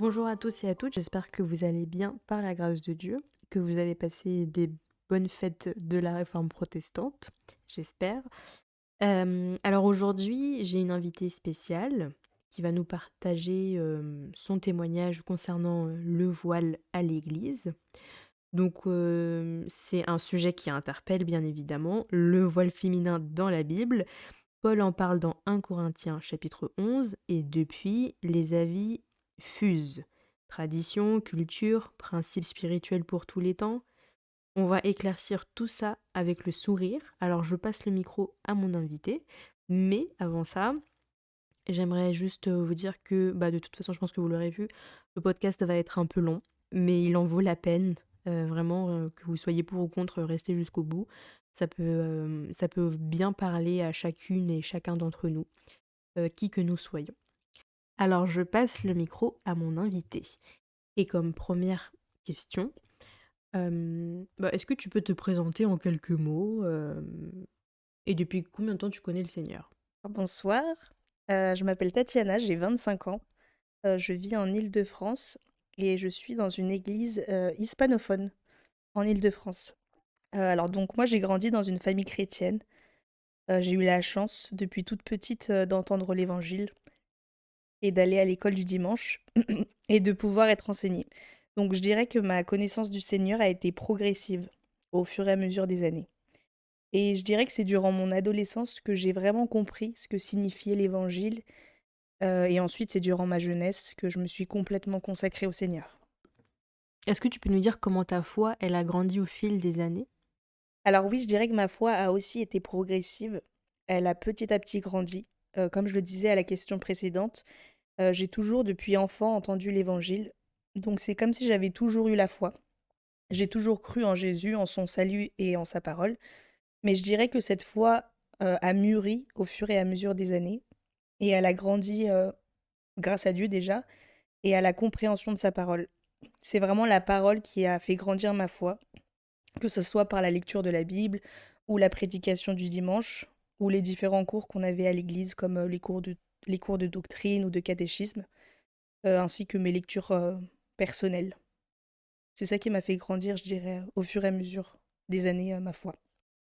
Bonjour à tous et à toutes, j'espère que vous allez bien par la grâce de Dieu, que vous avez passé des bonnes fêtes de la Réforme protestante, j'espère. Alors aujourd'hui, j'ai une invitée spéciale qui va nous partager son témoignage concernant le voile à l'Église. Donc c'est un sujet qui interpelle bien évidemment, le voile féminin dans la Bible. Paul en parle dans 1 Corinthiens chapitre 11 et depuis, les avis fusent. Tradition, culture, principes spirituels pour tous les temps. On va éclaircir tout ça avec le sourire. Alors je passe le micro à mon invité. Mais avant ça, j'aimerais juste vous dire que de toute façon, je pense que vous l'aurez vu, le podcast va être un peu long, mais il en vaut la peine. Vraiment, que vous soyez pour ou contre, restez jusqu'au bout. Ça peut bien parler à chacune et chacun d'entre nous, qui que nous soyons. Alors, je passe le micro à mon invité. Et comme première question, est-ce que tu peux te présenter en quelques mots et depuis combien de temps tu connais le Seigneur? Bonsoir, je m'appelle Tatiana, j'ai 25 ans. Je vis en Île-de-France et je suis dans une église, hispanophone en Île-de-France. Alors donc moi j'ai grandi dans une famille chrétienne. J'ai eu la chance depuis toute petite, d'entendre l'évangile et d'aller à l'école du dimanche et de pouvoir être enseignée. Donc je dirais que ma connaissance du Seigneur a été progressive au fur et à mesure des années. Et je dirais que c'est durant mon adolescence que j'ai vraiment compris ce que signifiait l'évangile. Et ensuite, c'est durant ma jeunesse que je me suis complètement consacrée au Seigneur. Est-ce que tu peux nous dire comment ta foi, elle a grandi au fil des années? Alors oui, je dirais que ma foi a aussi été progressive. Elle a petit à petit grandi. Comme je le disais à la question précédente, j'ai toujours depuis enfant entendu l'Évangile. Donc c'est comme si j'avais toujours eu la foi. J'ai toujours cru en Jésus, en son salut et en sa parole. Mais je dirais que cette foi, a mûri au fur et à mesure des années et elle a grandi, grâce à Dieu déjà et à la compréhension de sa parole. C'est vraiment la parole qui a fait grandir ma foi, que ce soit par la lecture de la Bible ou la prédication du dimanche ou les différents cours qu'on avait à l'église comme les cours de doctrine ou de catéchisme, ainsi que mes lectures personnelles. C'est ça qui m'a fait grandir, je dirais, au fur et à mesure des années, ma foi.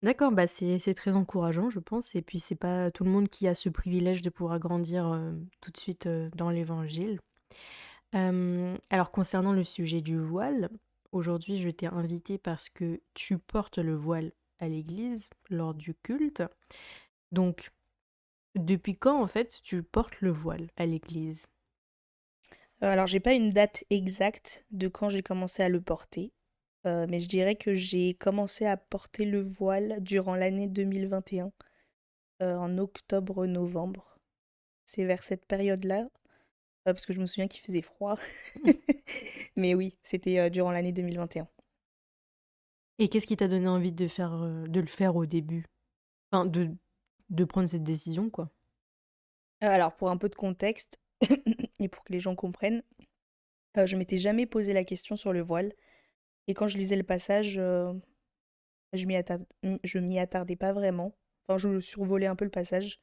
D'accord, c'est très encourageant, je pense, et puis c'est pas tout le monde qui a ce privilège de pouvoir grandir tout de suite dans l'Évangile. Alors concernant le sujet du voile, aujourd'hui je t'ai invité parce que tu portes le voile à l'église lors du culte. Donc, depuis quand en fait tu portes le voile à l'église? Alors j'ai pas une date exacte de quand j'ai commencé à le porter, mais je dirais que j'ai commencé à porter le voile durant l'année 2021, en octobre-novembre. C'est vers cette période-là, parce que je me souviens qu'il faisait froid. Mais oui, c'était, durant l'année 2021. Et qu'est-ce qui t'a donné envie de le faire au début? Enfin, de prendre cette décision, quoi. Alors pour un peu de contexte et pour que les gens comprennent, je m'étais jamais posé la question sur le voile et quand je lisais le passage, je m'y attardais pas vraiment. Enfin, je survolais un peu le passage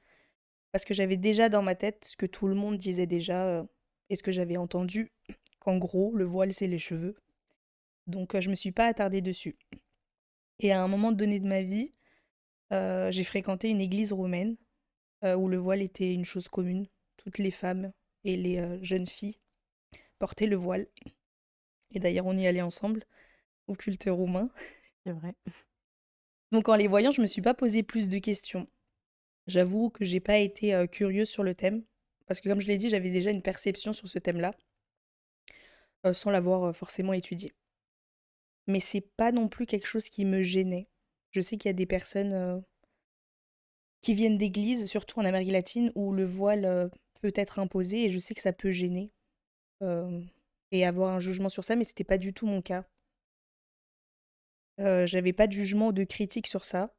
parce que j'avais déjà dans ma tête ce que tout le monde disait déjà, et ce que j'avais entendu, qu'en gros, le voile, c'est les cheveux. Donc, je me suis pas attardée dessus. Et à un moment donné de ma vie, j'ai fréquenté une église roumaine, où le voile était une chose commune. Toutes les femmes et les, jeunes filles portaient le voile et d'ailleurs on y allait ensemble au culte roumain. C'est vrai. Donc en les voyant, je me suis pas posé plus de questions. J'avoue que j'ai pas été, curieuse sur le thème parce que comme je l'ai dit, j'avais déjà une perception sur ce thème-là, sans l'avoir, forcément étudié. Mais c'est pas non plus quelque chose qui me gênait. Je sais qu'il y a des personnes, qui viennent d'églises, surtout en Amérique latine, où le voile, peut être imposé et je sais que ça peut gêner, et avoir un jugement sur ça, mais c'était pas du tout mon cas. J'avais pas de jugement ou de critique sur ça.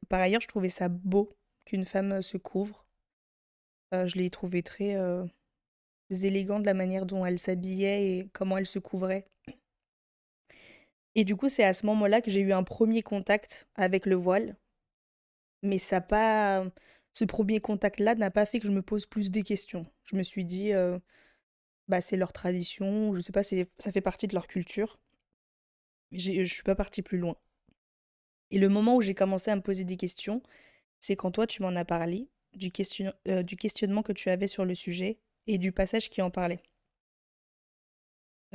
Par ailleurs, je trouvais ça beau qu'une femme, se couvre. Je l'ai trouvé très, élégant de la manière dont elle s'habillait et comment elle se couvrait. Et du coup, c'est à ce moment-là que j'ai eu un premier contact avec le voile, mais ça a pas ce premier contact-là n'a pas fait que je me pose plus de questions. Je me suis dit, bah, c'est leur tradition, je sais pas, ça fait partie de leur culture. Je suis pas partie plus loin. Et le moment où j'ai commencé à me poser des questions, c'est quand toi tu m'en as parlé, du questionnement que tu avais sur le sujet et du passage qui en parlait.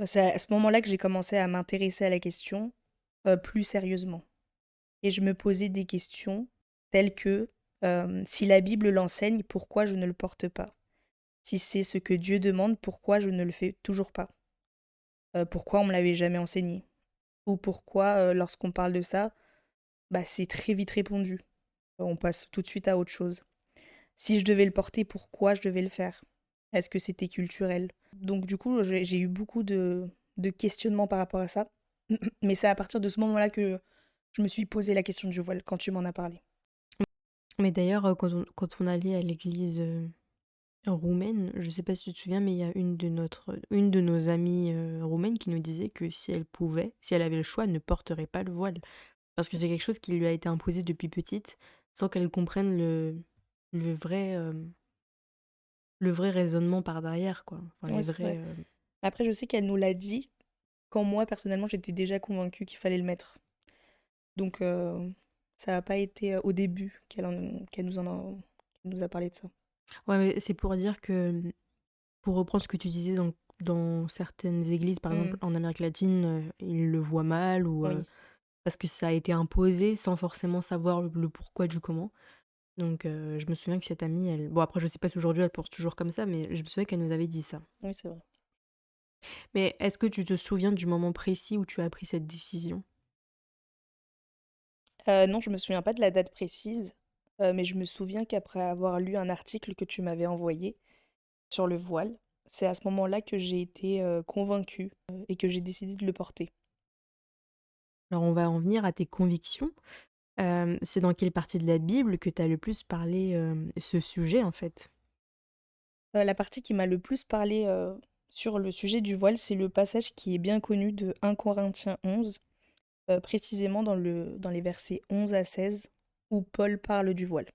C'est à ce moment-là que j'ai commencé à m'intéresser à la question plus sérieusement. Et je me posais des questions telles que si la Bible l'enseigne, pourquoi je ne le porte pas? Si c'est ce que Dieu demande, pourquoi je ne le fais toujours pas? Pourquoi on me l'avait jamais enseigné? Ou pourquoi, lorsqu'on parle de ça, bah, c'est très vite répondu. On passe tout de suite à autre chose. Si je devais le porter, pourquoi je devais le faire? Est-ce que c'était culturel? Donc du coup, j'ai eu beaucoup de questionnements par rapport à ça. Mais c'est à partir de ce moment-là que je me suis posé la question du voile, quand tu m'en as parlé. Mais d'ailleurs, quand on allait à l'église, roumaine, je sais pas si tu te souviens, mais il y a une de nos amies, roumaines qui nous disait que si elle pouvait, si elle avait le choix, elle ne porterait pas le voile. Parce que c'est quelque chose qui lui a été imposé depuis petite, sans qu'elle comprenne le vrai, le vrai raisonnement par derrière, quoi. Enfin Ouais, les c'est vrais, vrai. Après, je sais qu'elle nous l'a dit quand moi, personnellement, j'étais déjà convaincue qu'il fallait le mettre. Donc, ça n'a pas été au début qu'elle nous a parlé de ça. ouais, mais c'est pour dire que, pour reprendre ce que tu disais dans certaines églises, par exemple Mm, en Amérique latine, ils le voient mal ou, oui, parce que ça a été imposé sans forcément savoir le pourquoi du comment. Donc je me souviens que cette amie, elle bon après je sais pas si aujourd'hui elle pense toujours comme ça, mais je me souviens qu'elle nous avait dit ça. oui, c'est vrai. Mais est-ce que tu te souviens du moment précis où tu as pris cette décision? Non, je me souviens pas de la date précise, mais je me souviens qu'après avoir lu un article que tu m'avais envoyé sur le voile, c'est à ce moment-là que j'ai été convaincue et que j'ai décidé de le porter. Alors on va en venir à tes convictions. C'est dans quelle partie de la Bible que tu as le plus parlé, ce sujet en fait? La partie qui m'a le plus parlé sur le sujet du voile, c'est le passage qui est bien connu de 1 Corinthiens 11, précisément dans les versets 11 à 16, où Paul parle du voile.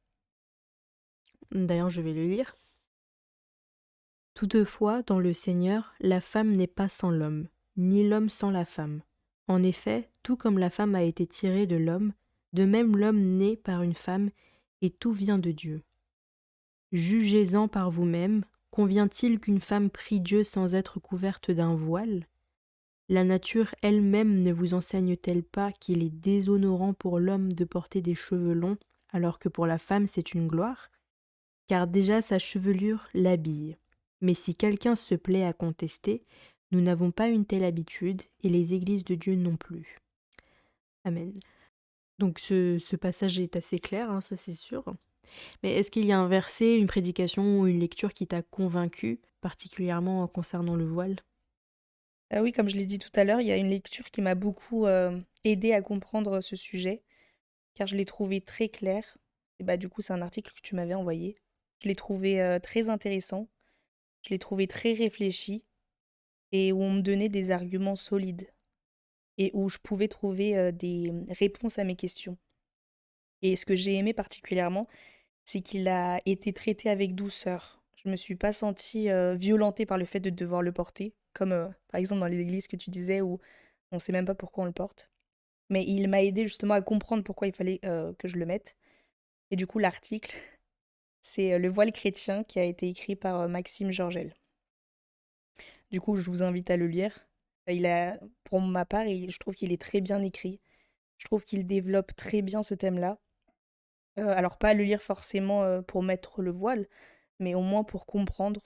D'ailleurs je vais le lire. Toutefois, dans le Seigneur, la femme n'est pas sans l'homme, ni l'homme sans la femme. En effet, tout comme la femme a été tirée de l'homme, de même l'homme naît par une femme, et tout vient de Dieu. Jugez-en par vous-même, convient-il qu'une femme prie Dieu sans être couverte d'un voile? La nature elle-même ne vous enseigne-t-elle pas qu'il est déshonorant pour l'homme de porter des cheveux longs, alors que pour la femme c'est une gloire? Car déjà sa chevelure l'habille. Mais si quelqu'un se plaît à contester, nous n'avons pas une telle habitude, et les églises de Dieu non plus. Amen. Donc ce passage est assez clair, hein, ça c'est sûr. Mais est-ce qu'il y a un verset, une prédication ou une lecture qui t'a convaincu, particulièrement concernant le voile? Ah oui, comme je l'ai dit tout à l'heure, il y a une lecture qui m'a beaucoup aidée à comprendre ce sujet, car je l'ai trouvé très clair. Et bah du coup, c'est un article que tu m'avais envoyé. Je l'ai trouvé très intéressant, je l'ai trouvé très réfléchi, et où on me donnait des arguments solides, et où je pouvais trouver des réponses à mes questions. Et ce que j'ai aimé particulièrement, c'est qu'il a été traité avec douceur. Je me suis pas sentie violentée par le fait de devoir le porter, comme par exemple dans les églises que tu disais où on sait même pas pourquoi on le porte. Mais il m'a aidé justement à comprendre pourquoi il fallait que je le mette. Et du coup, l'article, c'est Le voile chrétien qui a été écrit par Maxime Georgel. Du coup, je vous invite à le lire. Pour ma part, je trouve qu'il est très bien écrit. Je trouve qu'il développe très bien ce thème-là. Alors pas le lire forcément pour mettre le voile, mais au moins pour comprendre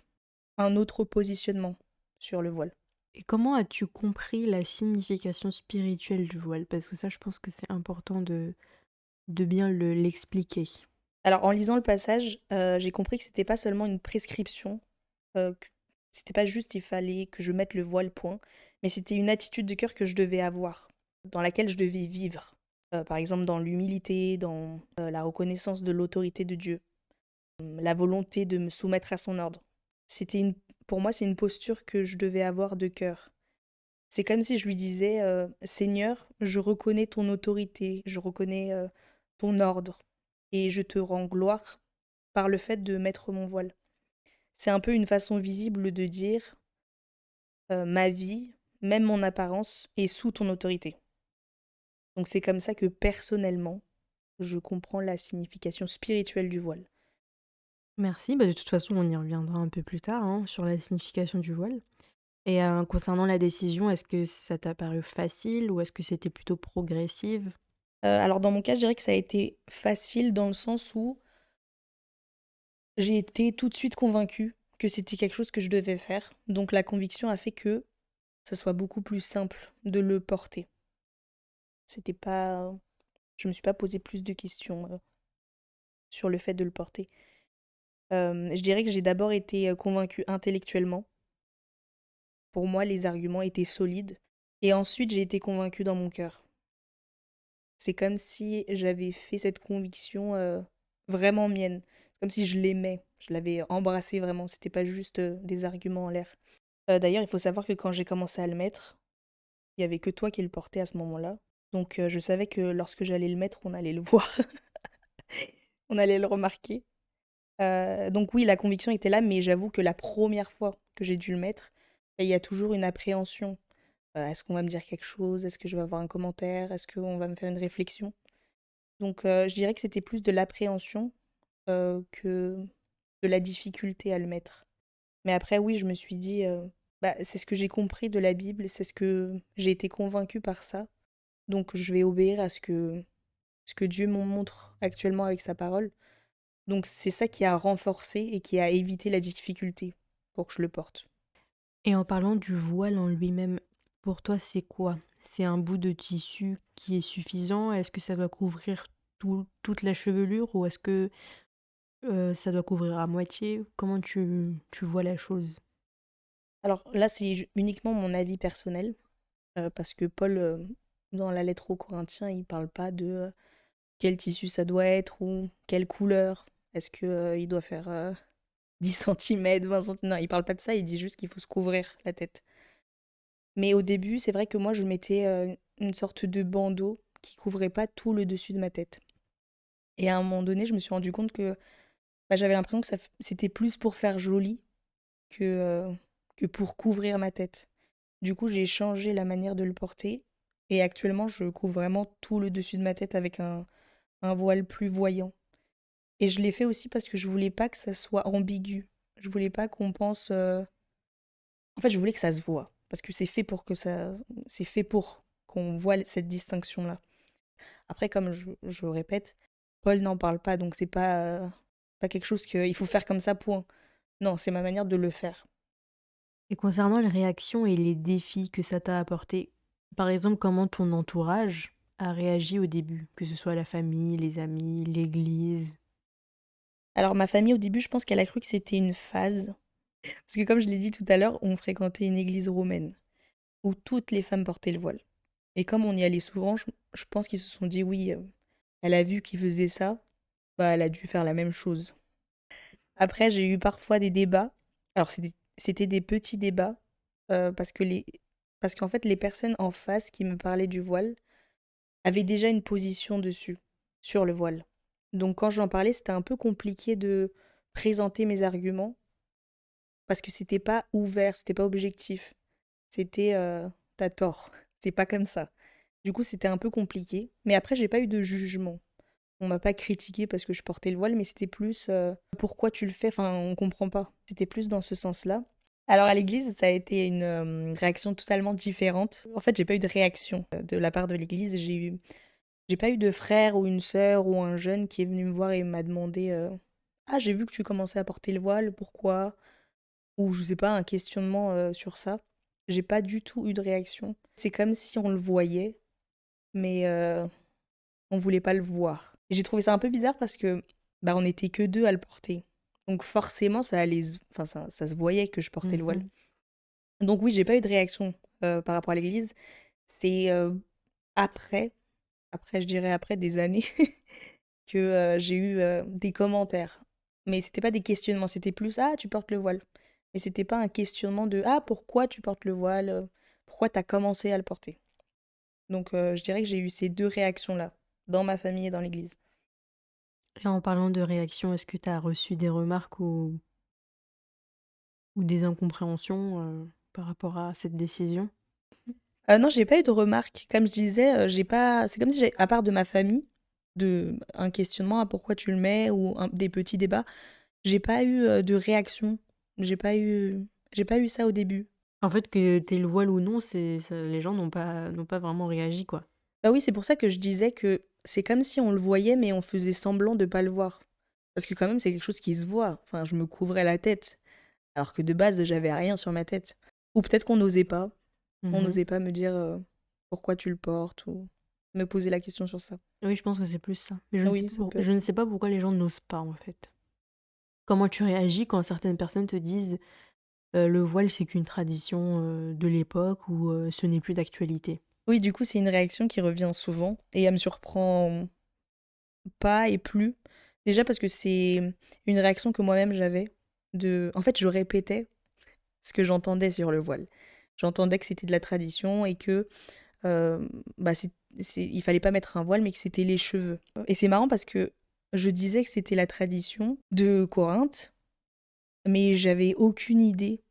un autre positionnement sur le voile. Et comment as-tu compris la signification spirituelle du voile? Parce que ça, je pense que c'est important de bien l'expliquer. Alors en lisant le passage, j'ai compris que c'était pas seulement une prescription, que c'était pas juste il fallait que je mette le voile, point, mais c'était une attitude de cœur que je devais avoir, dans laquelle je devais vivre. Par exemple dans l'humilité, dans la reconnaissance de l'autorité de Dieu, la volonté de me soumettre à son ordre. C'était une Pour moi, c'est une posture que je devais avoir de cœur. C'est comme si je lui disais, «Seigneur, je reconnais ton autorité, je reconnais, ton ordre et je te rends gloire par le fait de mettre mon voile». C'est un peu une façon visible de dire: ma vie, même mon apparence est sous ton autorité. Donc c'est comme ça que personnellement, je comprends la signification spirituelle du voile. Merci, bah, de toute façon, on y reviendra un peu plus tard, hein, sur la signification du voile. Et concernant la décision, est-ce que ça t'a paru facile ou est-ce que c'était plutôt progressive? Alors dans mon cas, je dirais que ça a été facile dans le sens où j'ai été tout de suite convaincue que c'était quelque chose que je devais faire. Donc la conviction a fait que ça soit beaucoup plus simple de le porter. C'était pas Je me suis pas posé plus de questions, sur le fait de le porter. Je dirais que j'ai d'abord été, convaincue intellectuellement. Pour moi, les arguments étaient solides et ensuite j'ai été convaincue dans mon cœur. C'est comme si j'avais fait cette conviction, vraiment mienne. Comme si je l'aimais, je l'avais embrassé vraiment, c'était pas juste, des arguments en l'air. D'ailleurs, il faut savoir que quand j'ai commencé à le mettre, il y avait que toi qui le portais à ce moment-là. Donc je savais que lorsque j'allais le mettre, on allait le voir, on allait le remarquer. Donc oui, la conviction était là, mais j'avoue que la première fois que j'ai dû le mettre, il y a toujours une appréhension. Est-ce qu'on va me dire quelque chose? Est-ce que je vais avoir un commentaire? Est-ce qu'on va me faire une réflexion? Donc je dirais que c'était plus de l'appréhension, que de la difficulté à le mettre. Mais après oui, je me suis dit, «Bah, c'est ce que j'ai compris de la Bible, c'est ce que j'ai été convaincue par ça, donc je vais obéir à ce que Dieu me montre actuellement avec sa parole». Donc c'est ça qui a renforcé et qui a évité la difficulté pour que je le porte. Et en parlant du voile en lui-même, pour toi, c'est quoi? C'est un bout de tissu qui est suffisant? Est-ce que ça doit couvrir toute la chevelure ou est-ce que, ça doit couvrir à moitié? Comment tu vois la chose? Alors là, c'est uniquement mon avis personnel, parce que Paul, dans la lettre aux Corinthiens, il parle pas de quel tissu ça doit être ou quelle couleur. Est-ce que il doit faire 10 centimètres, 20 centimètres? Non, il parle pas de ça, il dit juste qu'il faut se couvrir la tête. Mais au début, c'est vrai que moi, je mettais une sorte de bandeau qui couvrait pas tout le dessus de ma tête. Et à un moment donné, je me suis rendu compte que bah, j'avais l'impression que c'était plus pour faire joli que, que pour couvrir ma tête. Du coup, j'ai changé la manière de le porter et actuellement, je couvre vraiment tout le dessus de ma tête avec un voile plus voyant. Et je l'ai fait aussi parce que je voulais pas que ça soit ambigu. Je voulais pas qu'on pense. En fait, je voulais que ça se voit parce que c'est fait pour qu'on voit cette distinction-là. Après, comme je le répète, Paul n'en parle pas, donc c'est pas quelque chose qu'il faut faire comme ça, point. Non, c'est ma manière de le faire. Et concernant les réactions et les défis que ça t'a apporté, par exemple, comment ton entourage a réagi au début? Que ce soit la famille, les amis, l'église? Alors, ma famille, au début, je pense qu'elle a cru que c'était une phase. Parce que, comme je l'ai dit tout à l'heure, on fréquentait une église romaine où toutes les femmes portaient le voile. Et comme on y allait souvent, je pense qu'ils se sont dit, oui, elle a vu qu'ils faisaient ça, bah, elle a dû faire la même chose. Après, j'ai eu parfois des débats. Alors, c'était des petits débats, parce que parce qu'en fait, les personnes en face qui me parlaient du voile avaient déjà une position dessus, sur le voile. Donc, quand j'en parlais, c'était un peu compliqué de présenter mes arguments parce que c'était pas ouvert, c'était pas objectif. C'était, «Tu tort, c'est pas comme ça». Du coup, c'était un peu compliqué, mais après j'ai pas eu de jugement. On m'a pas critiqué parce que je portais le voile, mais c'était plus, «Pourquoi tu le fais? Enfin, on comprend pas». C'était plus dans ce sens-là. Alors à l'église, ça a été une, réaction totalement différente. En fait, j'ai pas eu de réaction, de la part de l'église. J'ai pas eu de frère ou une sœur ou un jeune qui est venu me voir et m'a demandé, «Ah, j'ai vu que tu commençais à porter le voile, pourquoi?» Ou je sais pas, un questionnement, sur ça. J'ai pas du tout eu de réaction. C'est comme si on le voyait, mais on voulait pas le voir. J'ai trouvé ça un peu bizarre parce que, bah, on était que 2 à le porter. Donc forcément, ça allait se enfin ça se voyait que je portais le voile. Mmh. Donc oui, j'ai pas eu de réaction, par rapport à l'église. C'est, après, je dirais après des années que, j'ai eu, des commentaires. Mais c'était pas des questionnements, c'était plus: «Ah, tu portes le voile». Mais c'était pas un questionnement de: «Ah, pourquoi tu portes le voile, pourquoi tu as commencé à le porter?» Donc je dirais que j'ai eu ces 2 réactions-là, dans ma famille et dans l'église. Et en parlant de réaction, est-ce que tu as reçu des remarques ou des incompréhensions, par rapport à cette décision? Non, j'ai pas eu de remarques. Comme je disais, j'ai pas c'est comme si j'ai à part de ma famille, un questionnement: «Ah pourquoi tu le mets?» ou des petits débats, j'ai pas eu, de réaction. J'ai pas eu ça au début. En fait, que tu le voile ou non, c'est ça les gens n'ont pas vraiment réagi, quoi. Bah oui, c'est pour ça que je disais que c'est comme si on le voyait, mais on faisait semblant de pas le voir. Parce que quand même, c'est quelque chose qui se voit. Enfin, je me couvrais la tête, alors que de base, j'avais rien sur ma tête. Ou peut-être qu'on n'osait pas. On Mmh. n'osait pas me dire, pourquoi tu le portes ou me poser la question sur ça. Oui, je pense que c'est plus ça. Mais Oui, ça peut je ne être. sais pas pourquoi les gens n'osent pas, en fait. Comment tu réagis quand certaines personnes te disent, «Le voile, c'est qu'une tradition, de l'époque» ou «Ce n'est plus d'actualité»? Oui, du coup, c'est une réaction qui revient souvent et elle me surprend pas et plus. Déjà parce que c'est une réaction que moi-même j'avais en fait, je répétais ce que j'entendais sur le voile. J'entendais que c'était de la tradition et que, bah, il fallait pas mettre un voile, mais que c'était les cheveux. Et c'est marrant parce que je disais que c'était la tradition de Corinthe, mais j'avais aucune idée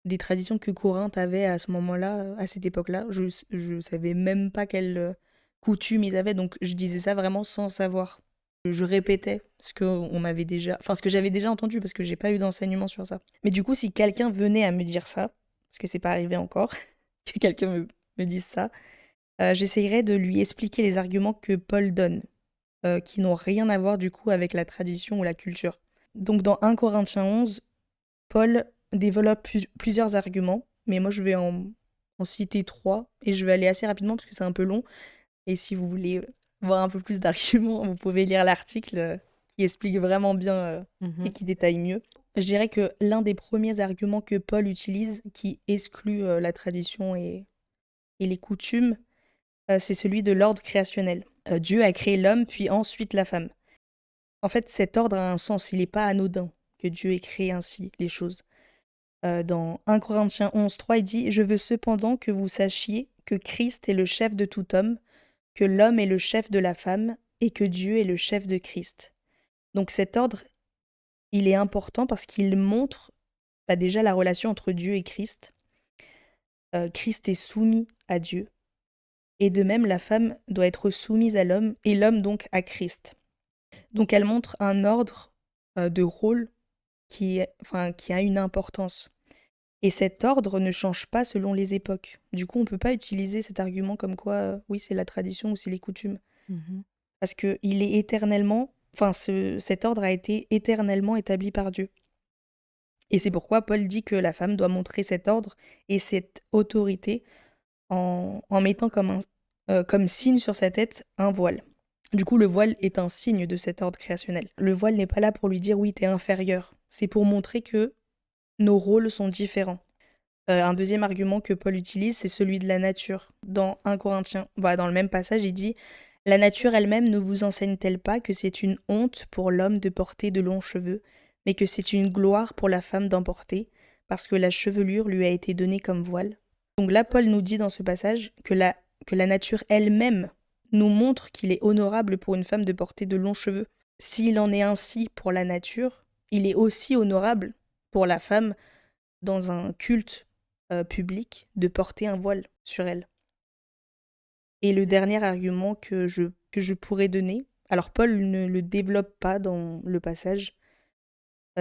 des traditions que Corinthe avait à ce moment-là, à cette époque-là. Je savais même pas quelles, coutumes ils avaient, donc je disais ça vraiment sans savoir. Je répétais ce que j'avais déjà entendu parce que j'ai pas eu d'enseignement sur ça. Mais du coup, si quelqu'un venait à me dire ça, parce que c'est pas arrivé encore, que quelqu'un me dise ça, j'essayerais de lui expliquer les arguments que Paul donne, qui n'ont rien à voir du coup avec la tradition ou la culture. Donc dans 1 Corinthiens 11, Paul développe plusieurs arguments, mais moi je vais en citer 3 et je vais aller assez rapidement parce que c'est un peu long. Et si vous voulez voir un peu plus d'arguments, vous pouvez lire l'article qui explique vraiment bien et Mmh. qui détaille mieux. Je dirais que l'un des premiers arguments que Paul utilise, qui exclut la tradition et les coutumes, c'est celui de l'ordre créationnel. Dieu a créé l'homme, puis ensuite la femme. En fait, cet ordre a un sens, il n'est pas anodin que Dieu ait créé ainsi les choses. Dans 1 Corinthiens 11:3, il dit: «Je veux cependant que vous sachiez que Christ est le chef de tout homme, que l'homme est le chef de la femme et que Dieu est le chef de Christ.» Donc cet ordre, il est important parce qu'il montre, bah, déjà la relation entre Dieu et Christ. Christ est soumis à Dieu et de même la femme doit être soumise à l'homme et l'homme donc à Christ. Donc elle montre un ordre, de rôle qui a une importance. Et cet ordre ne change pas selon les époques. Du coup, on ne peut pas utiliser cet argument comme quoi, oui, c'est la tradition ou c'est les coutumes. Mmh. Parce qu'il est éternellement, enfin, cet ordre a été éternellement établi par Dieu. Et c'est pourquoi Paul dit que la femme doit montrer cet ordre et cette autorité en mettant comme signe sur sa tête un voile. Du coup, le voile est un signe de cet ordre créationnel. Le voile n'est pas là pour lui dire oui, t'es inférieur. C'est pour montrer que nos rôles sont différents. Un deuxième argument que Paul utilise, c'est celui de la nature. Dans 1 Corinthiens, voilà, dans le même passage, il dit: «La nature elle-même ne vous enseigne-t-elle pas que c'est une honte pour l'homme de porter de longs cheveux, mais que c'est une gloire pour la femme d'en porter, parce que la chevelure lui a été donnée comme voile?» Donc là, Paul nous dit dans ce passage que la nature elle-même nous montre qu'il est honorable pour une femme de porter de longs cheveux. S'il en est ainsi pour la nature, il est aussi honorable pour la femme dans un culte public de porter un voile sur elle. Et le dernier argument que je pourrais donner, alors Paul ne le développe pas dans le passage,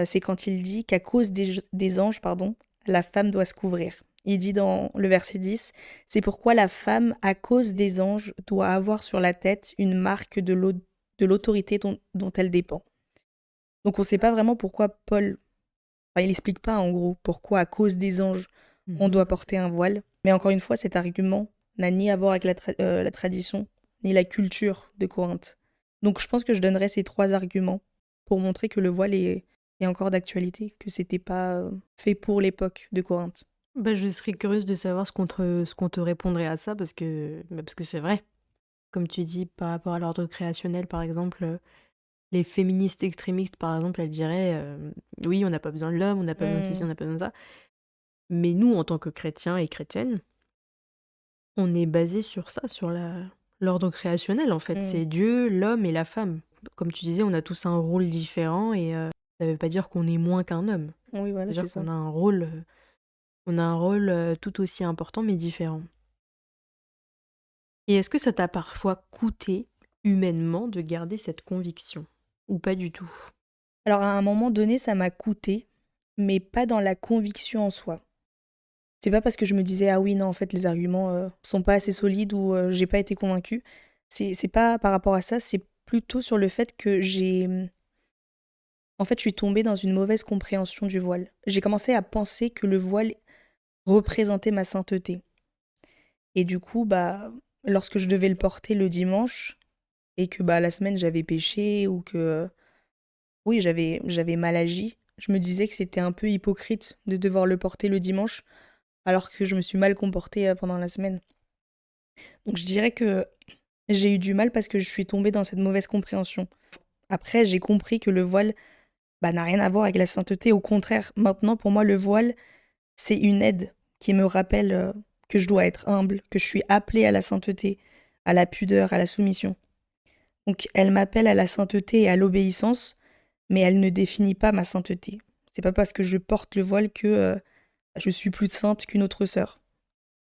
c'est quand il dit qu'à cause des anges, pardon, la femme doit se couvrir. Il dit dans le verset 10, c'est pourquoi la femme, à cause des anges, doit avoir sur la tête une marque de l'autorité dont elle dépend. Donc on ne sait pas vraiment pourquoi Paul, enfin, il n'explique pas en gros pourquoi à cause des anges on Mmh. doit porter un voile. Mais encore une fois, cet argument n'a ni à voir avec la tradition, ni la culture de Corinthe. Donc je pense que je donnerais ces 3 arguments pour montrer que le voile est encore d'actualité, que c'était pas fait pour l'époque de Corinthe. Bah, je serais curieuse de savoir ce qu'on te répondrait à ça parce que c'est vrai. Comme tu dis, par rapport à l'ordre créationnel, par exemple, les féministes extrémistes, par exemple, elles diraient, «Oui, on n'a pas besoin de l'homme, on n'a pas besoin de ceci, Hmm. on n'a pas besoin de ça». Mais nous, en tant que chrétiens et chrétiennes, on est basé sur ça, sur l'ordre créationnel, en fait. Hmm. C'est Dieu, l'homme et la femme. Comme tu disais, on a tous un rôle différent et ça veut pas dire qu'on est moins qu'un homme. Oui, voilà, c'est C'est-à-dire ça. qu'on a un rôle, On a un rôle, tout aussi important mais différent. Et est-ce que ça t'a parfois coûté, humainement, de garder cette conviction? Ou pas du tout? Alors à un moment donné, ça m'a coûté, mais pas dans la conviction en soi. C'est pas parce que je me disais: «Ah oui, non, en fait, les arguments, sont pas assez solides» ou «J'ai pas été convaincue». C'est pas par rapport à ça, c'est plutôt sur le fait que en fait, je suis tombée dans une mauvaise compréhension du voile. J'ai commencé à penser que le voile représentait ma sainteté et du coup, bah, lorsque je devais le porter le dimanche et que, bah, la semaine j'avais péché ou que, oui, j'avais mal agi, je me disais que c'était un peu hypocrite de devoir le porter le dimanche alors que je me suis mal comportée, pendant la semaine. Donc je dirais que j'ai eu du mal parce que je suis tombée dans cette mauvaise compréhension. Après, j'ai compris que le voile, bah, n'a rien à voir avec la sainteté. Au contraire, maintenant, pour moi, le voile, c'est une aide qui me rappelle que je dois être humble, que je suis appelée à la sainteté, à la pudeur, à la soumission. Donc, elle m'appelle à la sainteté et à l'obéissance, mais elle ne définit pas ma sainteté. C'est pas parce que je porte le voile que je suis plus sainte qu'une autre sœur.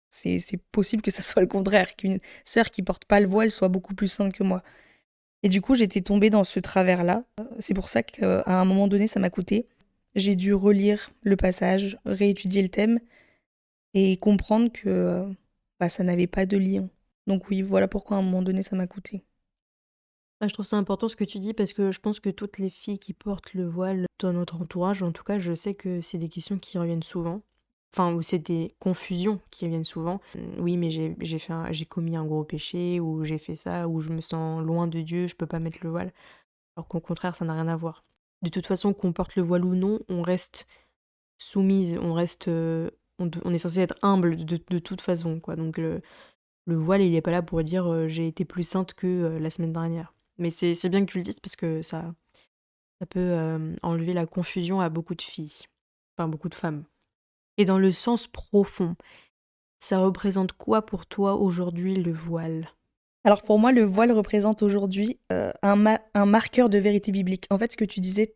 C'est possible que ça soit le contraire, qu'une sœur qui porte pas le voile soit beaucoup plus sainte que moi. Et du coup, j'étais tombée dans ce travers-là. C'est pour ça qu'à un moment donné, ça m'a coûté. J'ai dû relire le passage, réétudier le thème et comprendre que bah, ça n'avait pas de lien. Donc oui, voilà pourquoi à un moment donné, ça m'a coûté. Ah, je trouve ça important ce que tu dis parce que je pense que toutes les filles qui portent le voile dans notre entourage, en tout cas, je sais que c'est des questions qui reviennent souvent. Enfin, ou c'est des confusions qui reviennent souvent. Oui, mais j'ai commis un gros péché, ou j'ai fait ça, ou je me sens loin de Dieu, je peux pas mettre le voile. Alors qu'au contraire, ça n'a rien à voir. De toute façon, qu'on porte le voile ou non, on reste soumise, on reste, on est censé être humble de toute façon, quoi. Donc le voile, il est pas là pour dire, «J'ai été plus sainte que, la semaine dernière». Mais c'est bien que tu le dises parce que ça peut, enlever la confusion à beaucoup de filles, enfin beaucoup de femmes. Et dans le sens profond, ça représente quoi pour toi aujourd'hui le voile? Alors pour moi, le voile représente aujourd'hui un marqueur de vérité biblique. En fait, ce que tu disais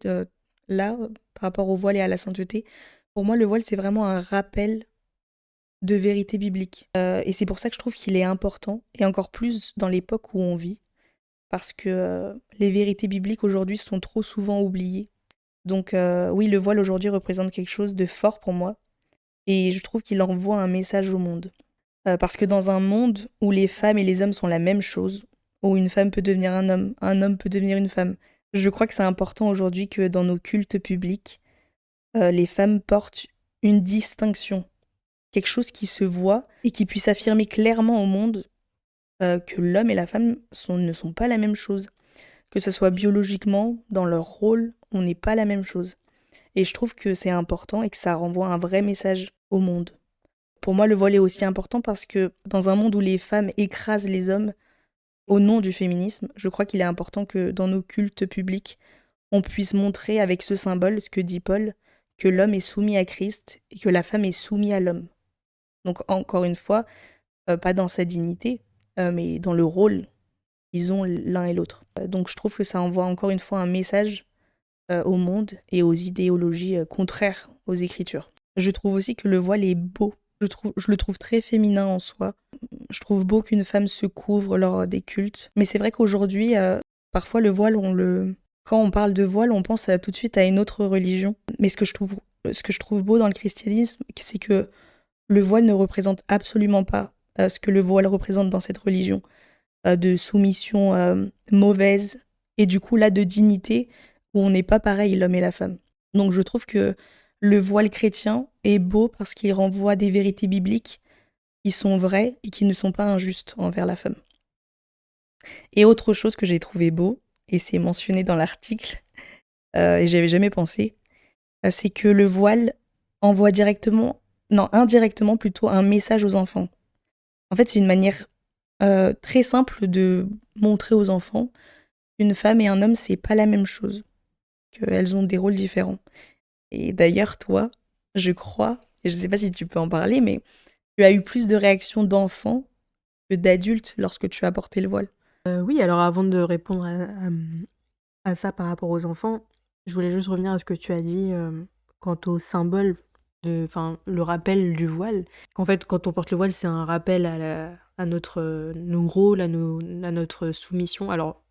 là, par rapport au voile et à la sainteté, pour moi, le voile, c'est vraiment un rappel de vérité biblique. Et c'est pour ça que je trouve qu'il est important, et encore plus dans l'époque où on vit, parce que les vérités bibliques aujourd'hui sont trop souvent oubliées. Donc oui, le voile aujourd'hui représente quelque chose de fort pour moi, et je trouve qu'il envoie un message au monde. Parce que dans un monde où les femmes et les hommes sont la même chose, où une femme peut devenir un homme peut devenir une femme, je crois que c'est important aujourd'hui que dans nos cultes publics, les femmes portent une distinction, quelque chose qui se voit et qui puisse affirmer clairement au monde que l'homme et la femme ne sont pas la même chose. Que ce soit biologiquement, dans leur rôle, on n'est pas la même chose. Et je trouve que c'est important et que ça renvoie un vrai message au monde. Pour moi, le voile est aussi important parce que dans un monde où les femmes écrasent les hommes au nom du féminisme, je crois qu'il est important que dans nos cultes publics, on puisse montrer avec ce symbole, ce que dit Paul, que l'homme est soumis à Christ et que la femme est soumise à l'homme. Donc encore une fois, pas dans sa dignité, mais dans le rôle qu'ils ont l'un et l'autre. Donc je trouve que ça envoie encore une fois un message au monde et aux idéologies contraires aux Écritures. Je trouve aussi que le voile est beau. Je le trouve très féminin en soi. Je trouve beau qu'une femme se couvre lors des cultes. Mais c'est vrai qu'aujourd'hui, parfois le voile, quand on parle de voile, on pense tout de suite à une autre religion. Mais ce que je trouve beau dans le christianisme, c'est que le voile ne représente absolument pas ce que le voile représente dans cette religion, de soumission mauvaise, et du coup là de dignité, où on n'est pas pareil l'homme et la femme. Donc je trouve que le voile chrétien est beau parce qu'il renvoie des vérités bibliques qui sont vraies et qui ne sont pas injustes envers la femme. Et autre chose que j'ai trouvé beau, et c'est mentionné dans l'article, et j'y avais jamais pensé, c'est que le voile envoie indirectement plutôt un message aux enfants. En fait, c'est une manière très simple de montrer aux enfants qu'une femme et un homme, c'est pas la même chose, qu'elles ont des rôles différents. Et d'ailleurs, toi, je crois, et je sais pas si tu peux en parler, mais tu as eu plus de réactions d'enfants que d'adultes lorsque tu as porté le voile. Oui, alors avant de répondre à ça par rapport aux enfants, je voulais juste revenir à ce que tu as dit, quant au symbole. enfin, le rappel du voile. Qu'en fait, quand on porte le voile, c'est un rappel à nos rôles, à notre soumission. Alors,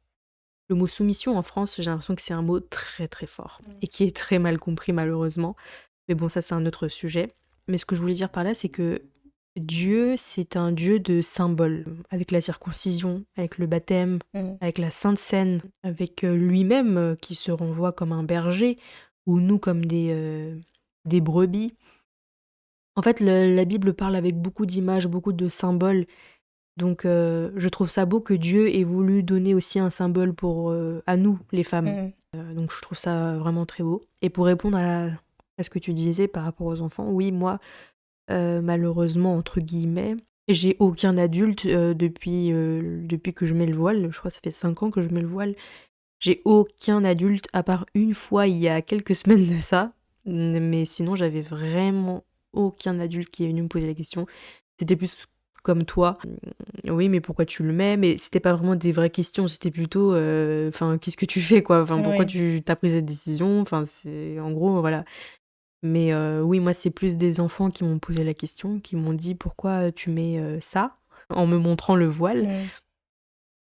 le mot soumission en France, j'ai l'impression que c'est un mot très très fort et qui est très mal compris malheureusement. Mais bon, ça c'est un autre sujet. Mais ce que je voulais dire par là, c'est que Dieu, c'est un Dieu de symboles, avec la circoncision, avec le baptême, Mmh. avec la Sainte Seine, avec lui-même qui se renvoie comme un berger, ou nous comme des brebis. En fait, la Bible parle avec beaucoup d'images, beaucoup de symboles. Donc, je trouve ça beau que Dieu ait voulu donner aussi un symbole à nous, les femmes. Mmh. Donc, je trouve ça vraiment très beau. Et pour répondre à ce que tu disais par rapport aux enfants, oui, moi, malheureusement, entre guillemets, j'ai aucun adulte depuis que je mets le voile. Je crois que ça fait 5 ans que je mets le voile. J'ai aucun adulte, à part une fois il y a quelques semaines de ça. Mais sinon, j'avais vraiment aucun adulte qui est venu me poser la question. C'était plus comme toi. Oui, mais pourquoi tu le mets? Mais c'était pas vraiment des vraies questions, c'était plutôt, enfin, qu'est-ce que tu fais, quoi? Enfin, pourquoi Oui. tu as pris cette décision? Enfin, c'est en gros, voilà. Mais oui, moi, c'est plus des enfants qui m'ont posé la question, qui m'ont dit: «Pourquoi tu mets, ça?» en me montrant le voile. Mmh.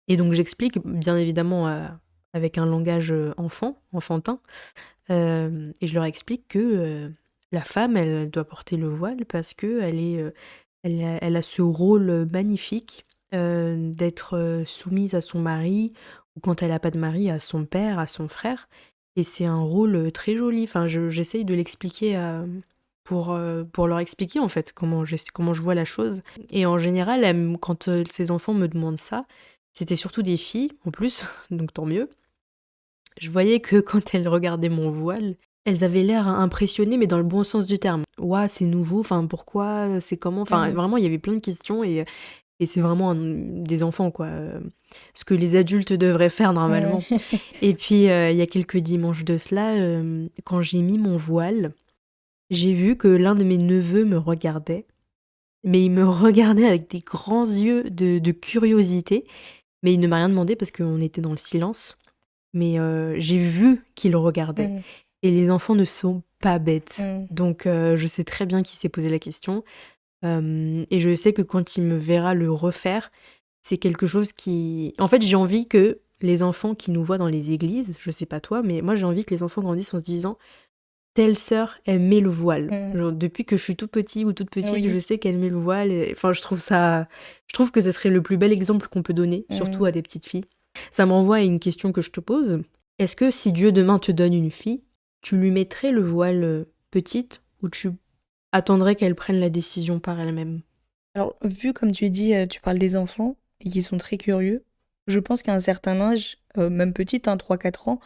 Et donc j'explique, bien évidemment, avec un langage, enfantin, et je leur explique que, la femme, elle doit porter le voile parce qu'elle est, elle a ce rôle, magnifique, d'être, soumise à son mari ou quand elle a pas de mari, à son père, à son frère et c'est un rôle, très joli. Enfin, j'essaye de l'expliquer, pour leur expliquer, en fait, comment je vois la chose et en général, quand, ces enfants me demandent ça, c'était surtout des filles, en plus, donc tant mieux. Je voyais que quand elles regardaient mon voile, elles avaient l'air impressionnées, mais dans le bon sens du terme. «Waouh, c'est nouveau, enfin pourquoi? C'est comment?» Enfin, Mmh. vraiment, il y avait plein de questions et c'est vraiment des enfants, quoi, ce que les adultes devraient faire normalement. Ouais. Et puis, il y a quelques dimanches de cela, quand j'ai mis mon voile, j'ai vu que l'un de mes neveux me regardait, mais il me regardait avec des grands yeux de curiosité, mais il ne m'a rien demandé parce qu'on était dans le silence. Mais j'ai vu qu'il regardait Mmh. et les enfants ne sont pas bêtes. Mmh. Donc je sais très bien qu'il s'est posé la question, et je sais que quand il me verra le refaire, c'est quelque chose qui en fait, j'ai envie que les enfants qui nous voient dans les églises, je sais pas toi, mais moi j'ai envie que les enfants grandissent en se disant: «Telle sœur, elle met le voile». Mmh. Genre depuis que je suis tout petit ou toute petite, je Oui. sais qu'elle met le voile et enfin je trouve que ce serait le plus bel exemple qu'on peut donner, surtout Mmh. à des petites filles. Ça m'envoie à une question que je te pose. Est-ce que si Dieu demain te donne une fille, tu lui mettrais le voile, petite ou tu attendrais qu'elle prenne la décision par elle-même? Alors, vu comme tu dis, tu parles des enfants et qui sont très curieux, je pense qu'à un certain âge, même petite, hein, 3-4 ans,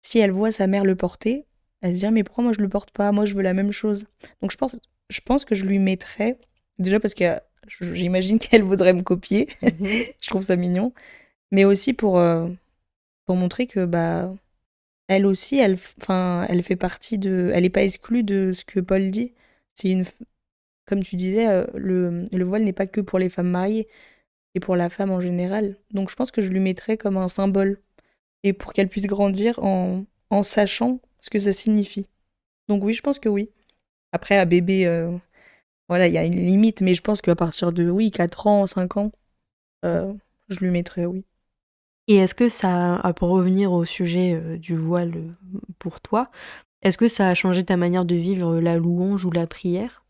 si elle voit sa mère le porter, elle se dit: «Ah mais pourquoi moi je le porte pas? Moi je veux la même chose». Donc je pense que je lui mettrais, déjà parce que j'imagine qu'elle voudrait me copier, Mmh. je trouve ça mignon, mais aussi pour montrer que, bah, elle aussi, elle fait partie de elle est pas exclue de ce que Paul dit. C'est une f Comme tu disais, le voile n'est pas que pour les femmes mariées et pour la femme en général. Donc je pense que je lui mettrais comme un symbole et pour qu'elle puisse grandir en sachant ce que ça signifie. Donc oui, je pense que oui. Après à bébé, voilà, il y a une limite, mais je pense qu'à partir de, oui, 4 ans, 5 ans, heu, je lui mettrais, oui. Et est-ce que pour revenir au sujet, du voile, pour toi, est-ce que ça a changé ta manière de vivre la louange ou la prière?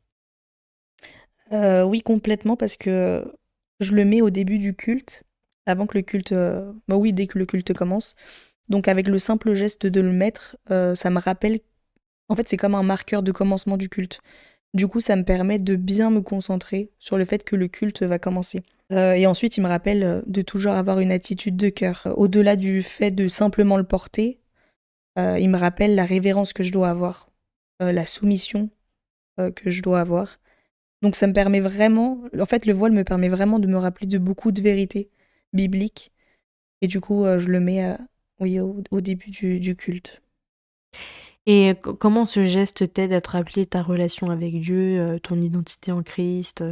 Oui, complètement, parce que je le mets au début du culte, avant que le culte, bah oui, dès que le culte commence. Donc avec le simple geste de le mettre, ça me rappelle, en fait, c'est comme un marqueur de commencement du culte. Du coup, ça me permet de bien me concentrer sur le fait que le culte va commencer. Et ensuite, il me rappelle, de toujours avoir une attitude de cœur. Au-delà du fait de simplement le porter, il me rappelle la révérence que je dois avoir, la soumission, que je dois avoir. Donc ça me permet vraiment, en fait, le voile me permet vraiment de me rappeler de beaucoup de vérités bibliques et du coup, je le mets, oui, au début du culte. Et comment ce geste t'aide à te rappeler ta relation avec Dieu, ton identité en Christ,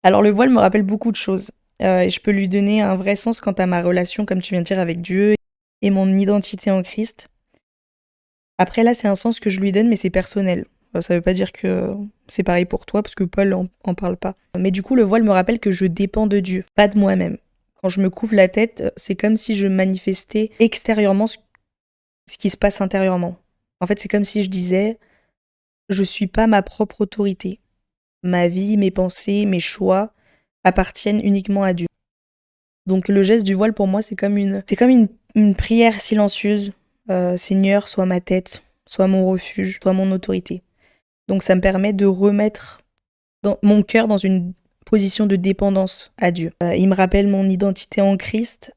Alors le voile me rappelle beaucoup de choses, et je peux lui donner un vrai sens quant à ma relation, comme tu viens de dire, avec Dieu et mon identité en Christ. Après là, c'est un sens que je lui donne, mais c'est personnel. Ça veut pas dire que c'est pareil pour toi, parce que Paul en parle pas. Mais du coup, le voile me rappelle que je dépends de Dieu, pas de moi-même. Quand je me couvre la tête, c'est comme si je manifestais extérieurement ce qui se passe intérieurement. En fait, c'est comme si je disais, je suis pas ma propre autorité. Ma vie, mes pensées, mes choix appartiennent uniquement à Dieu. Donc le geste du voile pour moi, c'est comme une prière silencieuse. Seigneur, sois ma tête, sois mon refuge, sois mon autorité. Donc ça me permet de remettre mon cœur dans une position de dépendance à Dieu. Il me rappelle mon identité en Christ,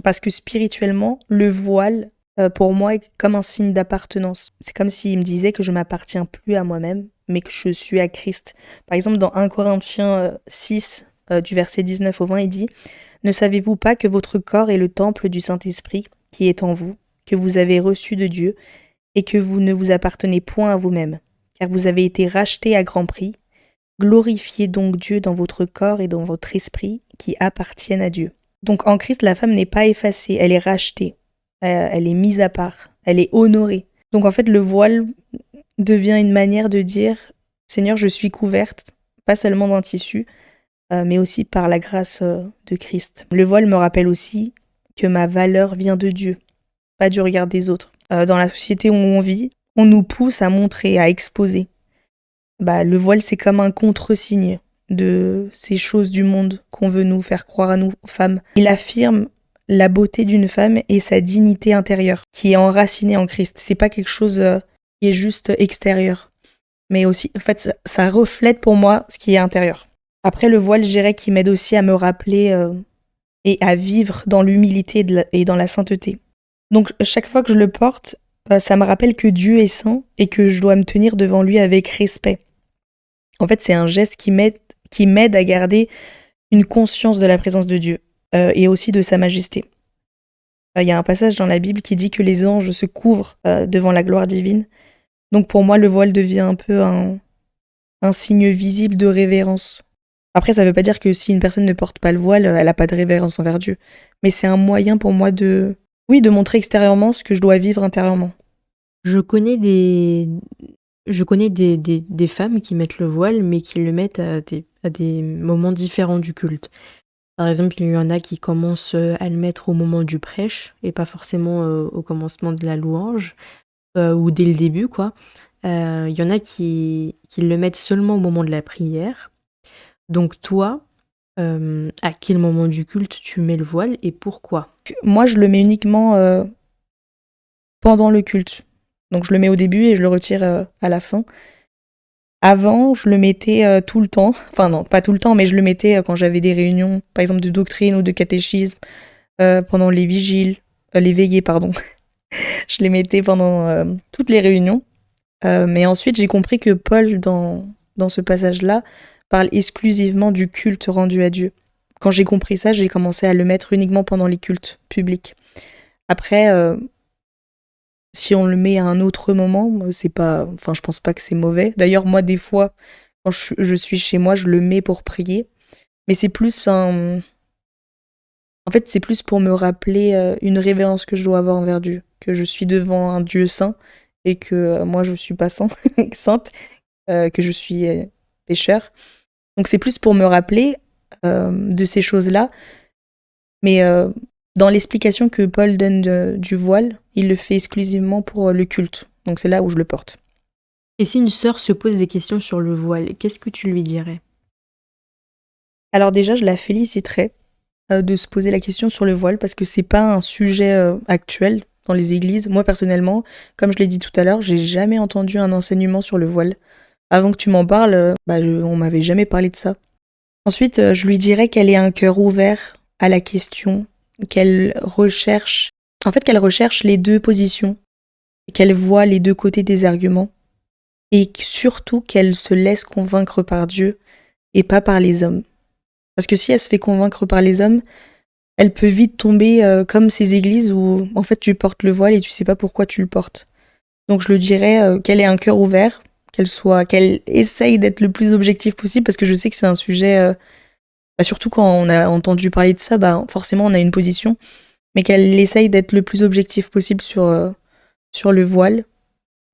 parce que spirituellement, le voile, pour moi, est comme un signe d'appartenance. C'est comme s'il me disait que je m'appartiens plus à moi-même, mais que je suis à Christ. Par exemple, dans 1 Corinthiens 6, du verset 19 au 20, il dit « Ne savez-vous pas que votre corps est le temple du Saint-Esprit qui est en vous, que vous avez reçu de Dieu, et que vous ne vous appartenez point à vous-même, car vous avez été rachetés à grand prix. Glorifiez donc Dieu dans votre corps et dans votre esprit qui appartiennent à Dieu. » Donc en Christ, la femme n'est pas effacée, elle est rachetée, elle est mise à part, elle est honorée. Donc en fait, le voile devient une manière de dire « Seigneur, je suis couverte, pas seulement d'un tissu, mais aussi par la grâce de Christ. » Le voile me rappelle aussi que ma valeur vient de Dieu, pas du regard des autres. Dans la société où on vit, on nous pousse à montrer, à exposer. Le voile, c'est comme un contre-signe de ces choses du monde qu'on veut nous faire croire à nous, femmes. Il affirme la beauté d'une femme et sa dignité intérieure, qui est enracinée en Christ. C'est pas quelque chose qui est juste extérieur, mais aussi, en fait, ça reflète pour moi ce qui est intérieur. Après, le voile, je dirais qu'il m'aide aussi à me rappeler et à vivre dans l'humilité et dans la sainteté. Donc, chaque fois que je le porte, ça me rappelle que Dieu est saint et que je dois me tenir devant lui avec respect. En fait, c'est un geste qui m'aide à garder une conscience de la présence de Dieu et aussi de sa majesté. Il y a un passage dans la Bible qui dit que les anges se couvrent devant la gloire divine. Donc pour moi, le voile devient un peu un signe visible de révérence. Après, ça ne veut pas dire que si une personne ne porte pas le voile, elle n'a pas de révérence envers Dieu. Mais c'est un moyen pour moi de montrer extérieurement ce que je dois vivre intérieurement. Je connais des femmes qui mettent le voile, mais qui le mettent à des moments différents du culte. Par exemple, il y en a qui commencent à le mettre au moment du prêche, et pas forcément au commencement de la louange, ou dès le début, quoi. Il y en a qui le mettent seulement au moment de la prière. Donc toi, à quel moment du culte tu mets le voile et pourquoi ? Moi, je le mets uniquement pendant le culte. Donc je le mets au début et je le retire à la fin. Avant, je le mettais tout le temps. Enfin non, pas tout le temps, mais je le mettais quand j'avais des réunions, par exemple de doctrine ou de catéchisme, pendant les vigiles, les veillées, pardon. Je les mettais pendant toutes les réunions. Mais ensuite, j'ai compris que Paul, dans ce passage-là, parle exclusivement du culte rendu à Dieu. Quand j'ai compris ça, j'ai commencé à le mettre uniquement pendant les cultes publics. Après, si on le met à un autre moment, je pense pas que c'est mauvais. D'ailleurs, moi, des fois, quand je suis chez moi, je le mets pour prier. Mais c'est plus en fait, c'est plus pour me rappeler une révérence que je dois avoir envers Dieu. Que je suis devant un Dieu saint et que moi, je suis pas sainte, que je suis pécheur. Donc, c'est plus pour me rappeler de ces choses-là. Mais dans l'explication que Paul donne du voile, il le fait exclusivement pour le culte. Donc, c'est là où je le porte. Et si une sœur se pose des questions sur le voile, qu'est-ce que tu lui dirais ? Alors déjà, je la féliciterais de se poser la question sur le voile parce que c'est pas un sujet actuel dans les églises. Moi, personnellement, comme je l'ai dit tout à l'heure, j'ai jamais entendu un enseignement sur le voile. Avant que tu m'en parles, on m'avait jamais parlé de ça. Ensuite, je lui dirais qu'elle ait un cœur ouvert à la question, qu'elle recherche les deux positions, qu'elle voit les deux côtés des arguments, et surtout qu'elle se laisse convaincre par Dieu et pas par les hommes. Parce que si elle se fait convaincre par les hommes, elle peut vite tomber comme ces églises où en fait tu portes le voile et tu sais pas pourquoi tu le portes. Donc je lui dirais qu'elle ait un cœur ouvert, qu'elle essaye d'être le plus objectif possible parce que je sais que c'est un sujet, surtout quand on a entendu parler de ça, forcément on a une position, mais qu'elle essaye d'être le plus objectif possible sur le voile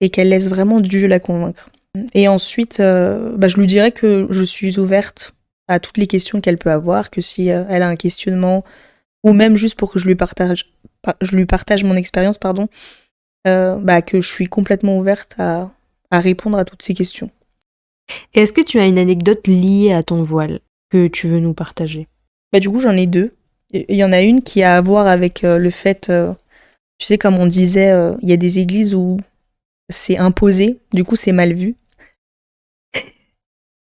et qu'elle laisse vraiment Dieu la convaincre. Et ensuite, bah, je lui dirais que je suis ouverte à toutes les questions qu'elle peut avoir, que si elle a un questionnement, ou même juste pour que je lui partage mon expérience, pardon, bah, que je suis complètement ouverte à répondre à toutes ces questions. Et est-ce que tu as une anecdote liée à ton voile que tu veux nous partager? Bah, du coup, j'en ai deux. Il y en a une qui a à voir avec le fait, tu sais, comme on disait, il y a des églises où c'est imposé, du coup c'est mal vu.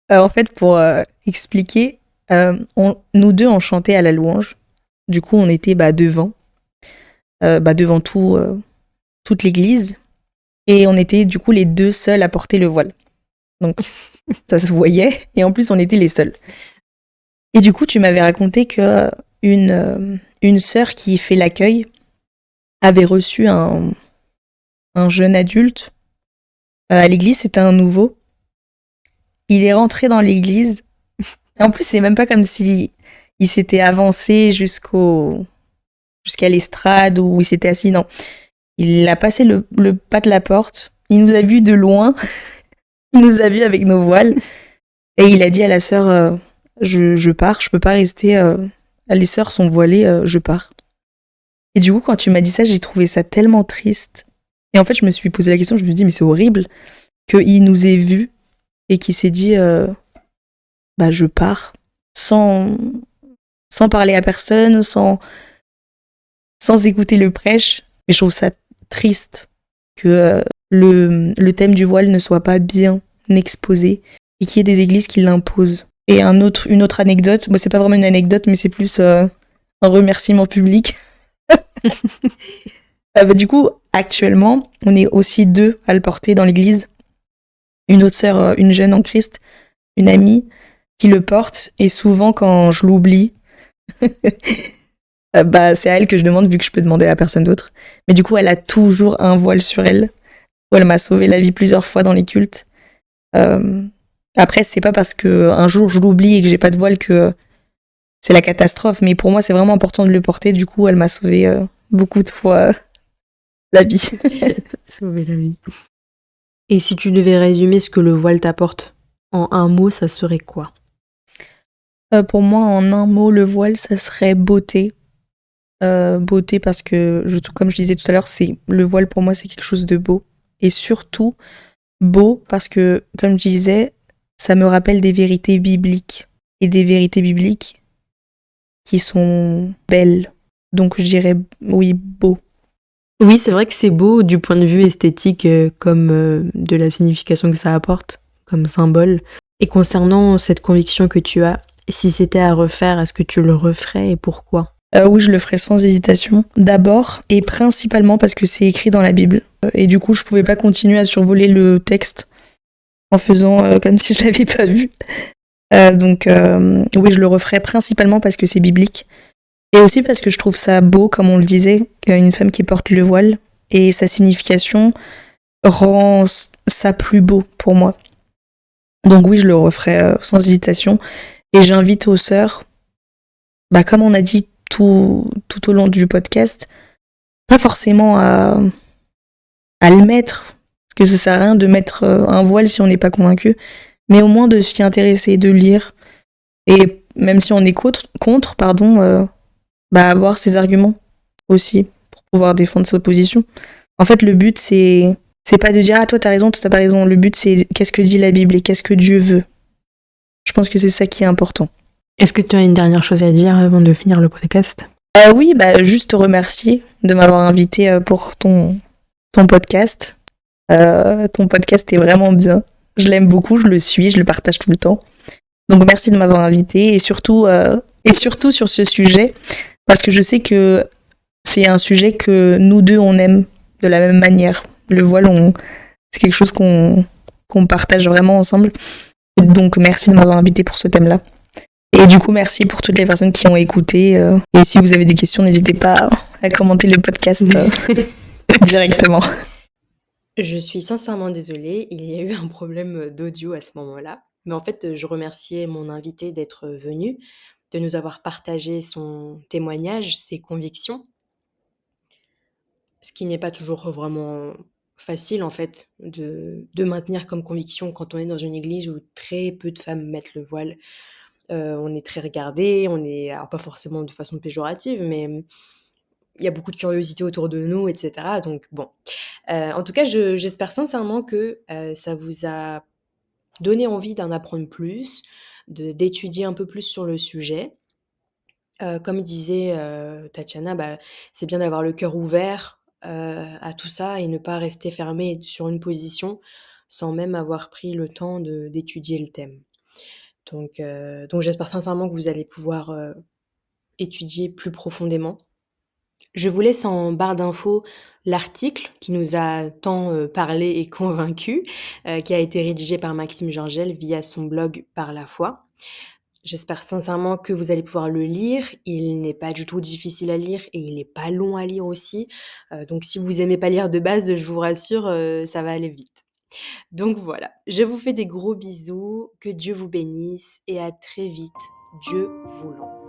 En fait, pour expliquer, nous deux on chantait à la louange. Du coup, on était bah, devant toute l'église, et on était du coup les deux seuls à porter le voile. Donc ça se voyait, et en plus on était les seuls. Et du coup, tu m'avais raconté que une sœur qui fait l'accueil avait reçu un jeune adulte à l'église, c'était un nouveau. Il est rentré dans l'église. Et en plus, c'est même pas comme si il s'était avancé jusqu'à l'estrade où il s'était assis. Non, il a passé le pas de la porte. Il nous a vus de loin. Il nous a vus avec nos voiles. Et il a dit à la sœur, je pars, je peux pas rester. Les sœurs sont voilées, je pars. Et du coup, quand tu m'as dit ça, j'ai trouvé ça tellement triste. Et en fait, je me suis posé la question, je me suis dit, mais c'est horrible qu'il nous ait vus et qu'il s'est dit, bah, je pars, sans, sans parler à personne, sans écouter le prêche. Mais je trouve ça triste que le thème du voile ne soit pas bien exposé et qu'il y ait des églises qui l'imposent. Et une autre anecdote, moi c'est pas vraiment une anecdote, mais c'est plus un remerciement public. Bah, du coup, actuellement, on est aussi deux à le porter dans l'église. Une autre sœur, une jeune en Christ, une amie qui le porte. Et souvent, quand je l'oublie, bah, c'est à elle que je demande vu que je peux demander à personne d'autre. Mais du coup, elle a toujours un voile sur elle. Elle m'a sauvé la vie plusieurs fois dans les cultes. Euh, Après, c'est pas parce que un jour je l'oublie et que j'ai pas de voile que c'est la catastrophe. Mais pour moi, c'est vraiment important de le porter. Du coup, elle m'a sauvé beaucoup de fois la vie. Sauver la vie. Et si tu devais résumer ce que le voile t'apporte en un mot, ça serait quoi? Pour moi, en un mot, le voile, ça serait beauté. Beauté parce que, comme je disais tout à l'heure, c'est le voile pour moi, c'est quelque chose de beau. Et surtout, beau parce que, comme je disais, ça me rappelle des vérités bibliques. Et des vérités bibliques qui sont belles. Donc je dirais, oui, beau. Oui, c'est vrai que c'est beau du point de vue esthétique comme de la signification que ça apporte comme symbole. Et concernant cette conviction que tu as, si c'était à refaire, est-ce que tu le referais et pourquoi? Oui, je le ferai sans hésitation. D'abord et principalement parce que c'est écrit dans la Bible. Et du coup, je pouvais pas continuer à survoler le texte en faisant comme si je l'avais pas vu. Donc oui, je le referai principalement parce que c'est biblique. Et aussi parce que je trouve ça beau, comme on le disait, une femme qui porte le voile. Et sa signification rend ça plus beau pour moi. Donc oui, je le referai sans hésitation. Et j'invite aux sœurs, bah, comme on a dit tout au long du podcast, pas forcément à le mettre, parce que ça sert à rien de mettre un voile si on n'est pas convaincu, mais au moins de s'y intéresser, de lire, et même si on est contre pardon, bah avoir ses arguments aussi pour pouvoir défendre sa position. En fait, le but c'est pas de dire ah toi t'as raison, toi t'as pas raison. Le but c'est qu'est-ce que dit la Bible et qu'est-ce que Dieu veut. Je pense que c'est ça qui est important. Est-ce que tu as une dernière chose à dire avant de finir le podcast? Oui, bah juste te remercier de m'avoir invité pour ton podcast. Ton podcast est vraiment bien. Je l'aime beaucoup, je le suis, je le partage tout le temps. Donc merci de m'avoir invité et surtout sur ce sujet parce que je sais que c'est un sujet que nous deux on aime de la même manière. Le voile, c'est quelque chose qu'on partage vraiment ensemble. Donc merci de m'avoir invité pour ce thème-là. Et du coup, merci pour toutes les personnes qui ont écouté. Et si vous avez des questions, n'hésitez pas à commenter le podcast directement. Je suis sincèrement désolée, il y a eu un problème d'audio à ce moment-là. Mais en fait, je remerciais mon invité d'être venu, de nous avoir partagé son témoignage, ses convictions, ce qui n'est pas toujours vraiment facile en fait de maintenir comme conviction quand on est dans une église où très peu de femmes mettent le voile. On est très regardées, on est alors pas forcément de façon péjorative, mais il y a beaucoup de curiosité autour de nous et cetera, donc bon. En tout cas, j'espère sincèrement que, ça vous a donné envie d'en apprendre plus, d'étudier un peu plus sur le sujet. Comme disait, Tatiana, bah, c'est bien d'avoir le cœur ouvert, à tout ça et ne pas rester fermé sur une position, sans même avoir pris le temps d'étudier le thème. Donc j'espère sincèrement que vous allez pouvoir, étudier plus profondément. Je vous laisse en barre d'infos l'article qui nous a tant, parlé et convaincus, qui a été rédigé par Maxime Georgel via son blog Par la foi. J'espère sincèrement que vous allez pouvoir le lire. Il n'est pas du tout difficile à lire et il n'est pas long à lire aussi. Donc si vous aimez pas lire de base, je vous rassure, ça va aller vite. Donc voilà, je vous fais des gros bisous, que Dieu vous bénisse et à très vite, Dieu voulant.